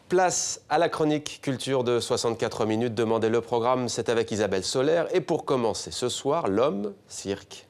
Place à la chronique culture de 64 minutes. Demandez le programme, c'est avec Isabelle Soler. Et pour commencer ce soir, l'homme cirque.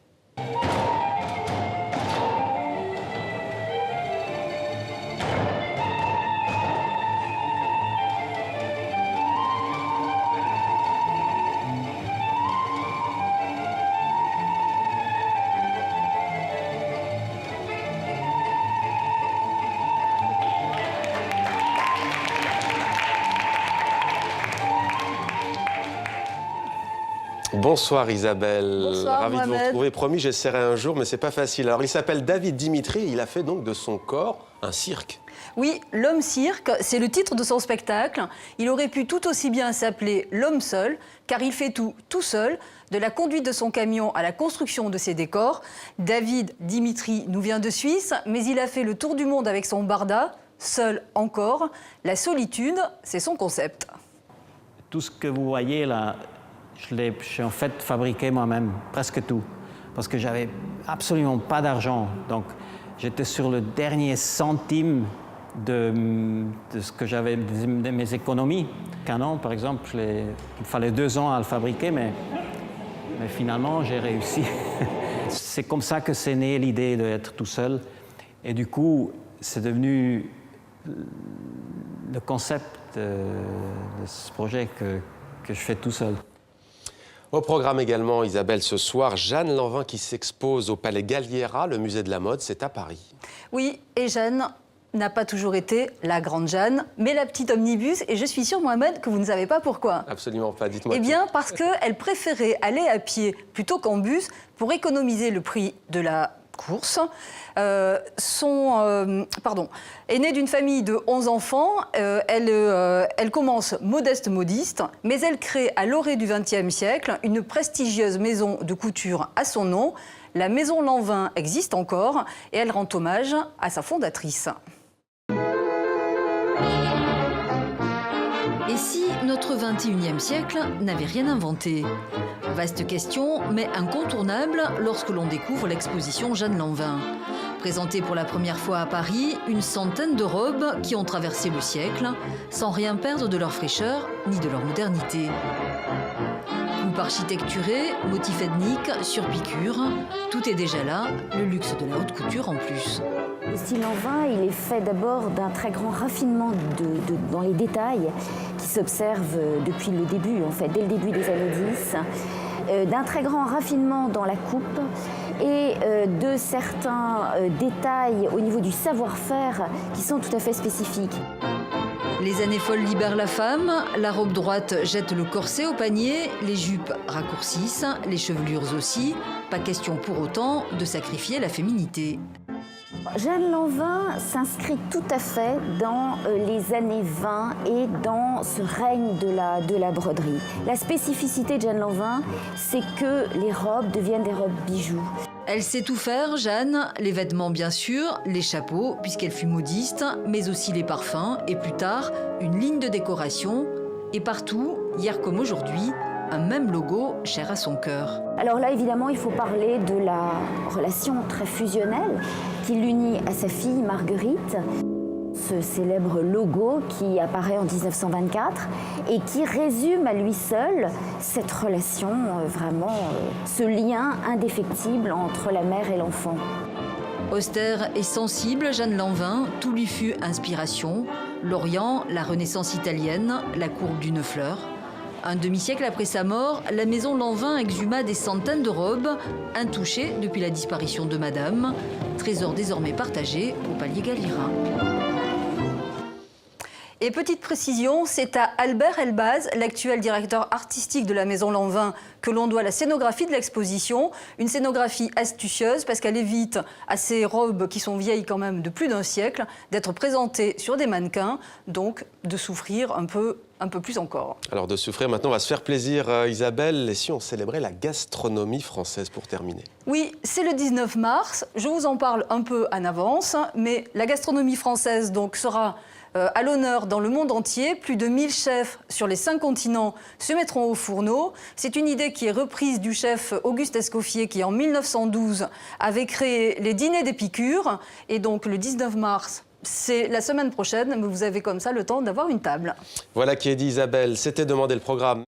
Bonsoir Isabelle. Bonsoir, Ravi Mohamed. de vous retrouver. Promis, j'essaierai un jour, mais c'est pas facile. Alors, il s'appelle David Dimitri. Il a fait donc de son corps un cirque. Oui, l'homme cirque, c'est le titre de son spectacle. Il aurait pu tout aussi bien s'appeler l'homme seul, car il fait tout seul, de la conduite de son camion à la construction de ses décors. David Dimitri nous vient de Suisse, mais il a fait le tour du monde avec son barda, seul encore. La solitude, c'est son concept. Tout ce que vous voyez là, j'ai en fait fabriqué moi-même, presque tout, parce que j'avais absolument pas d'argent. Donc j'étais sur le dernier centime de ce que j'avais, de mes économies. Canon, par exemple, il fallait 2 ans à le fabriquer, mais finalement j'ai réussi. C'est comme ça que c'est né l'idée d'être tout seul. Et du coup, c'est devenu le concept de ce projet que je fais tout seul. Au programme également, Isabelle, ce soir, Jeanne Lanvin qui s'expose au Palais Galliera, le musée de la mode, c'est à Paris. Oui, et Jeanne n'a pas toujours été la grande Jeanne, mais la petite omnibus, et je suis sûre, Mohamed, que vous ne savez pas pourquoi. Absolument pas, dites-moi. Eh bien, parce qu'elle préférait aller à pied plutôt qu'en bus pour économiser le prix de la course. Est née d'une famille de 11 enfants. Elle commence modeste, mais elle crée à l'orée du XXe siècle une prestigieuse maison de couture à son nom. La maison Lanvin existe encore et elle rend hommage à sa fondatrice. Et si notre XXIe siècle n'avait rien inventé? Vaste question, mais incontournable lorsque l'on découvre l'exposition Jeanne Lanvin. Présentée pour la première fois à Paris, une centaine de robes qui ont traversé le siècle, sans rien perdre de leur fraîcheur ni de leur modernité. Coupe architecturée, motifs ethniques, surpiqûres, tout est déjà là, le luxe de la haute couture en plus. Le style Lanvin, il est fait d'abord d'un très grand raffinement dans les détails qui s'observent depuis le début, en fait, dès le début des années 10, d'un très grand raffinement dans la coupe et de certains détails au niveau du savoir-faire qui sont tout à fait spécifiques. Les années folles libèrent la femme, la robe droite jette le corset au panier, les jupes raccourcissent, les chevelures aussi. Pas question pour autant de sacrifier la féminité. Jeanne Lanvin s'inscrit tout à fait dans les années 20 et dans ce règne de la broderie. La spécificité de Jeanne Lanvin, c'est que les robes deviennent des robes bijoux. Elle sait tout faire, Jeanne, les vêtements bien sûr, les chapeaux, puisqu'elle fut modiste, mais aussi les parfums, et plus tard, une ligne de décoration. Et partout, hier comme aujourd'hui, un même logo cher à son cœur. Alors là, évidemment, il faut parler de la relation très fusionnelle qui l'unit à sa fille Marguerite. Ce célèbre logo qui apparaît en 1924 et qui résume à lui seul cette relation, ce lien indéfectible entre la mère et l'enfant. Austère et sensible, Jeanne Lanvin, tout lui fut inspiration. L'Orient, la Renaissance italienne, la courbe d'une fleur. Un demi-siècle après sa mort, la maison Lanvin exhuma des centaines de robes, intouchées depuis la disparition de Madame, trésor désormais partagé au Palais Galliera. Et petite précision, c'est à Albert Elbaz, l'actuel directeur artistique de la maison Lanvin, que l'on doit la scénographie de l'exposition. Une scénographie astucieuse parce qu'elle évite à ces robes qui sont vieilles quand même de plus d'un siècle d'être présentées sur des mannequins, donc de souffrir un peu plus encore. Alors de souffrir, maintenant on va se faire plaisir Isabelle, et si on célébrait la gastronomie française pour terminer? Oui, c'est le 19 mars, je vous en parle un peu en avance, mais la gastronomie française donc sera à l'honneur dans le monde entier. Plus de 1000 chefs sur les 5 continents se mettront au fourneau. C'est une idée qui est reprise du chef Auguste Escoffier qui, en 1912, avait créé les dîners d'Épicure. Et donc, le 19 mars c'est la semaine prochaine, mais vous avez comme ça le temps d'avoir une table. Voilà qui est dit, Isabelle. C'était Demander le programme.